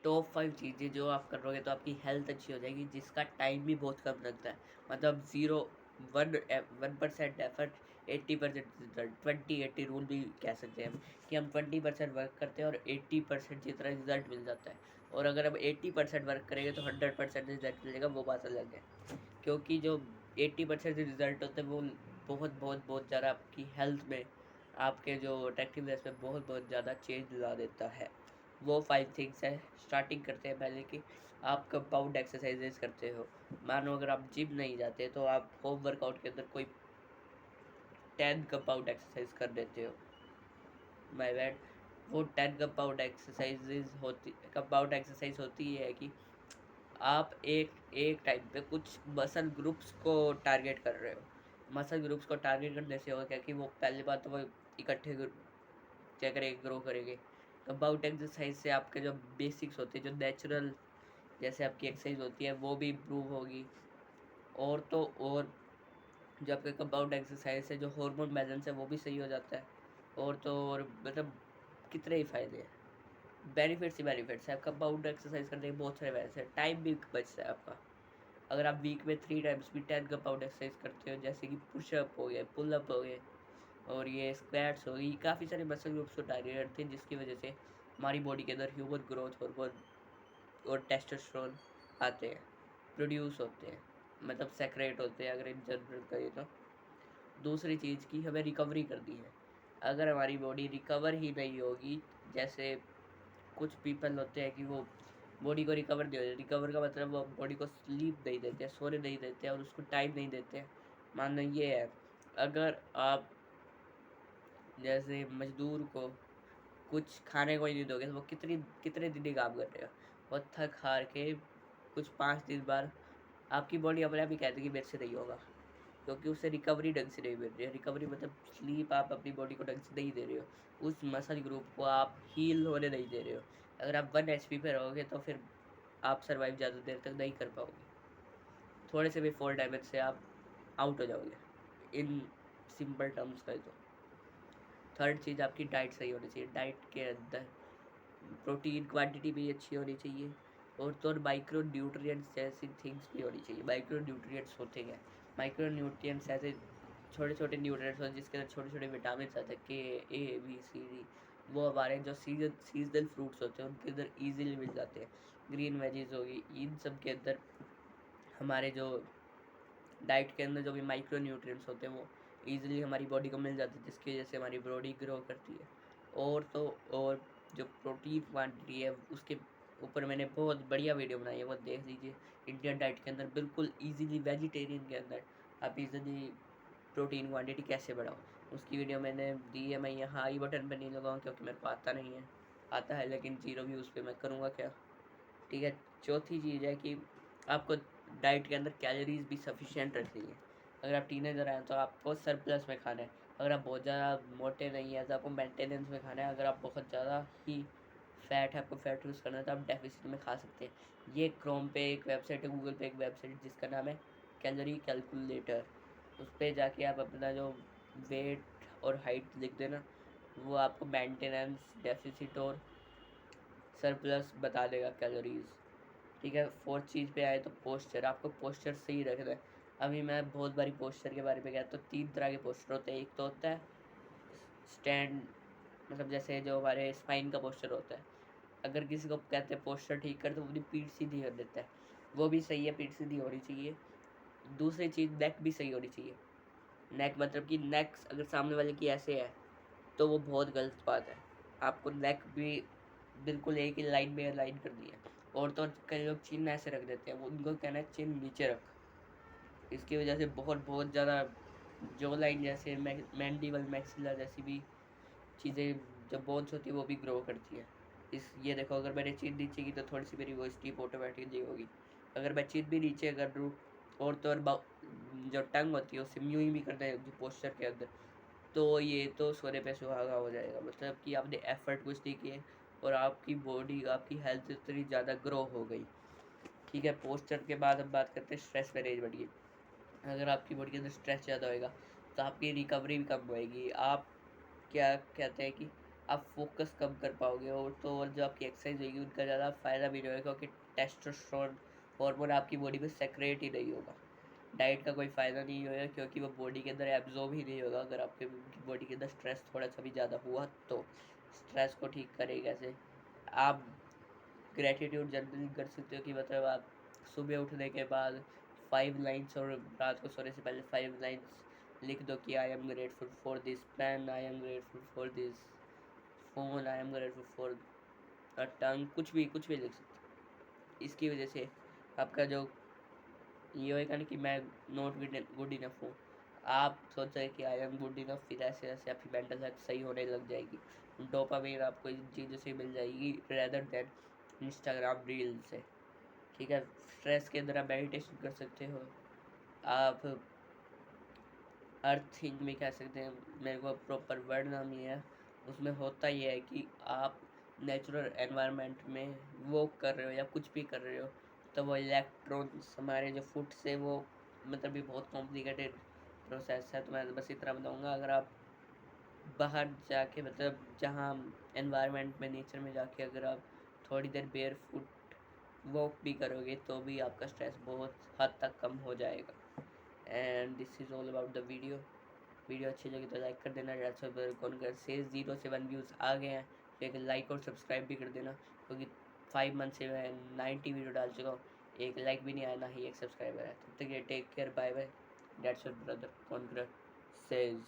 Top 5 चीज़ें जो आप करोगे तो आपकी हेल्थ अच्छी हो जाएगी, जिसका टाइम भी बहुत कम लगता है। मतलब 1% एफर्ट 80% रिजल्ट, 20-80 रूल भी कह सकते हैं हम, कि हम 20% वर्क करते हैं और 80% जितना रिजल्ट मिल जाता है। और अगर हम 80% वर्क करेंगे तो 100% रिजल्ट मिलेगा, वो बात अलग है। क्योंकि जो 80% रिजल्ट होते हैं वो बहुत बहुत बहुत ज़्यादा आपकी हेल्थ में, आपके जो अट्रैक्टिवनेस में बहुत बहुत ज़्यादा चेंज ला देता है। वो 5 थिंग्स है। स्टार्टिंग करते हैं पहले कि आप कंपाउंड एक्सरसाइजेज करते हो। मानो अगर आप जिम नहीं जाते तो आप होम वर्कआउट के अंदर कोई 10 कंपाउंड एक्सरसाइज कर देते हो। My bad. वो 10 कंपाउंड एक्सरसाइज होती है कि आप एक एक टाइम पे कुछ मसल ग्रुप्स को टारगेट कर रहे हो। मसल ग्रुप्स को टारगेट करने से होगा क्या कि वो पहली बात तो वो इकट्ठे क्या करेंगे, ग्रो करेंगे। कंपाउंड एक्सरसाइज से आपके जो बेसिक्स होते हैं, जो नेचुरल जैसे आपकी एक्सरसाइज होती है, वो भी इम्प्रूव होगी। और तो और जो आपके कंपाउंड एक्सरसाइज से जो हार्मोन बैलेंस है वो भी सही हो जाता है। और तो और मतलब कितने ही फ़ायदे हैं, बेनिफिट्स ही बेनिफिट्स है। कंपाउंड एक्सरसाइज करने के बहुत सारे बेनिफिट्स हैं, टाइम भी बचता है आपका। अगर आप वीक में 3 टाइम्स भी 10 कंपाउंड एक्सरसाइज करते हो, जैसे कि पुशअप हो गए, पुलअप हो गए और ये स्क्वाट्स हो गई, काफ़ी सारे मसल ग्रुप्स को टारगेट करते हैं, जिसकी वजह से हमारी बॉडी के अंदर ह्यूमन ग्रोथ हार्मोन और टेस्टोस्टेरोन आते हैं, प्रोड्यूस होते हैं, मतलब सेक्रेट होते हैं अगर इन जनरल कहें तो। दूसरी चीज़ की हमें रिकवरी करनी है। अगर हमारी बॉडी रिकवर ही नहीं होगी, जैसे कुछ पीपल होते हैं कि वो बॉडी को रिकवर नहीं होते। रिकवर का मतलब वो बॉडी को स्लीप नहीं देते, सोने नहीं देते और उसको टाइम नहीं देते। मानना ये है, अगर आप जैसे मजदूर को कुछ खाने को ही नहीं दोगे तो वो कितने दिन ही काम कर रहे हो। वो थक हार के कुछ 5 दिन बाद आपकी बॉडी अपने आप ही कहती है कि मेरे से नहीं होगा, क्योंकि उससे रिकवरी ढंग से नहीं मिल रही है। रिकवरी मतलब स्लीप आप अपनी बॉडी को ढंग से नहीं दे रहे हो, उस मसल ग्रुप को आप हील होने नहीं दे रहे हो। अगर आप 1 HP पे रहोगे तो फिर आप सर्वाइव ज़्यादा देर तक नहीं कर पाओगे। थोड़े से भी फॉल डैमेज से आप आउट हो जाओगे, इन सिंपल टर्म्स कहें तो। थर्ड चीज़, आपकी डाइट सही होनी चाहिए। डाइट के अंदर प्रोटीन क्वांटिटी भी अच्छी होनी चाहिए, और तो और माइक्रो न्यूट्रिएंट्स जैसी थिंग्स भी होनी चाहिए। माइक्रो न्यूट्रिएंट्स होते हैं, माइक्रो न्यूट्रिएंट्स ऐसे छोटे छोटे न्यूट्रिएंट्स होते हैं जिसके अंदर छोटे छोटे विटामिन आते हैं, KA B C D। वो हमारे जो सीजनल फ्रूट्स होते हैं उनके अंदर ईजिली मिल जाते हैं। ग्रीन वेजीज होगी, इन सब के अंदर हमारे जो डाइट के अंदर जो भी माइक्रो न्यूट्रिएंट्स होते हैं वो ईजिली हमारी बॉडी को मिल जाते हैं, जिसकी वजह से हमारी बॉडी ग्रो करती है। और तो और जो प्रोटीन क्वांटिटी है उसके ऊपर मैंने बहुत बढ़िया वीडियो बनाई है, वो देख लीजिए। इंडियन डाइट के अंदर बिल्कुल ईजिली, वेजिटेरियन के अंदर आप ईजिली प्रोटीन क्वांटिटी कैसे बढ़ाओ, उसकी वीडियो मैंने दी है। मैं यहाँ आई बटन पर नहीं लगाऊँ क्योंकि मेरे को आता नहीं है, आता है लेकिन जीरो व्यूज़ पे मैं करूँगा क्या। ठीक है। चौथी चीज़ है कि आपको डाइट के अंदर कैलोरीज भी सफिशिएंट रखनी है। अगर आप टीनेजर हैं तो आपको सरप्लस में खाना है। अगर आप बहुत ज़्यादा मोटे नहीं हैं तो आपको मेंटेनेंस में खाना है। अगर आप बहुत ज़्यादा ही फैट है, आपको फैट लूज़ करना है तो आप डेफिसिट में खा सकते हैं। ये क्रोम पे एक वेबसाइट है, गूगल पे एक वेबसाइट है जिसका नाम है कैलोरी कैलकुलेटर। उस पर जाके आप अपना जो वेट और हाइट लिख देना, वो आपको मेंटेनेंस, डेफिसिट और सरप्लस बता देगा कैलोरीज। ठीक है। फोर्थ चीज़ पे आए तो पोस्चर, आपको पोस्चर सही रखना है। अभी मैं बहुत बारी पोस्चर के बारे में गया तो 3 तरह के पोस्चर होते हैं। एक तो होता है स्टैंड, मतलब जैसे जो हमारे स्पाइन का पोस्चर होता है। अगर किसी को कहते हैं पोस्चर ठीक कर, तो वो अपनी पीठ सीधी कर देता है, वो भी सही है, पीठ सीधी होनी चाहिए। दूसरी चीज़, नेक भी सही होनी चाहिए। नेक मतलब कि नेक अगर सामने वाले की ऐसे है तो वो बहुत गलत बात है। आपको नेक भी बिल्कुल एक ही लाइन में अलाइन करनी है। और तो और कई लोग चिन ऐसे रख देते हैं, वो उनको कहना है चिन नीचे रख। इसकी वजह से बहुत बहुत ज़्यादा जो लाइन जैसे मैंडिबल, मैक्सिला जैसी भी चीज़ें जब बोन्स होती है वो भी ग्रो करती है। इस ये देखो, अगर मैंने चिन नीचे की तो थोड़ी सी मेरी वो स्टीप ऑटोमेटिकली होगी। अगर मैं चिन भी नीचे कर दूँ और तो और जो टंग होती है उसे यूँ ही भी करना है पोस्चर के अंदर, तो ये तो सोने पे सुहागा हो जाएगा। मतलब कि आपने एफर्ट कुछ नहीं किए और आपकी बॉडी, आपकी हेल्थ इतनी ज़्यादा ग्रो हो गई। ठीक है। पोस्चर के बाद हम बात करते हैं स्ट्रेस मैनेजमेंट की। अगर आपकी बॉडी के अंदर स्ट्रेस ज़्यादा होएगा तो आपकी रिकवरी भी कम होएगी। आप क्या कहते हैं कि आप फोकस कम कर पाओगे, और तो और जो आपकी एक्सरसाइज होगी उनका ज़्यादा फ़ायदा भी नहीं होगा, क्योंकि टेस्टोस्टेरोन हार्मोन आपकी बॉडी में सेक्रेट ही नहीं होगा। डाइट का कोई फ़ायदा नहीं होगा, क्योंकि वो बॉडी के अंदर एब्जॉर्ब ही नहीं होगा। अगर आपके बॉडी के अंदर स्ट्रेस थोड़ा सा भी ज़्यादा हुआ तो स्ट्रेस को ठीक करे कैसे? आप ग्रेटिट्यूड जर्नलिंग कर सकते हो, कि मतलब आप सुबह उठने के बाद 5 लाइन्स, और रात को सोने से पहले 5 लाइन्स लिख दो कि I am grateful for this pen, I am grateful for this phone, I am grateful for a tongue, कुछ भी लिख सकते हो। इसकी वजह से आपका जो ये होएगा ना कि मैं नॉट गुड इनफ हूँ, आप सोच रहे कि आई एम गुड इनफ, फिर ऐसे ऐसे आपकी मेंटल हेल्थ सही होने लग जाएगी। डोपामिन आपको इन चीज़ों से मिल जाएगी रेदर देन इंस्टाग्राम रील से। ठीक है, स्ट्रेस के अंदर आप मेडिटेशन कर सकते हो, आप अर्थिंग भी कह सकते हैं, मेरे को प्रॉपर वर्ड नाम नहीं है। उसमें होता ये है कि आप नेचुरल एनवायरनमेंट में वॉक कर रहे हो या कुछ भी कर रहे हो, तो वो इलेक्ट्रॉन्स हमारे जो फुट से वो मतलब ये बहुत कॉम्प्लिकेटेड प्रोसेस है। तो मैं बस इतना बताऊँगा, अगर आप बाहर जाके मतलब जहाँ एनवायरनमेंट में नेचर में जाके अगर आप थोड़ी देर बेयर फुट वॉक भी करोगे तो भी आपका स्ट्रेस बहुत हद तक कम हो जाएगा। And this is all about the video अच्छी लगी तो लाइक कर देना। कौन कर से 0 से 1 व्यूज़ आ गए हैं, एक लाइक और सब्सक्राइब भी कर देना, क्योंकि 5 मंथ से मैं 90 वीडियो डाल चुका हूँ, एक लाइक भी नहीं आया, ना ही एक सब्सक्राइबर है। तब तक ये take care, bye bye. That's your brother conquer says.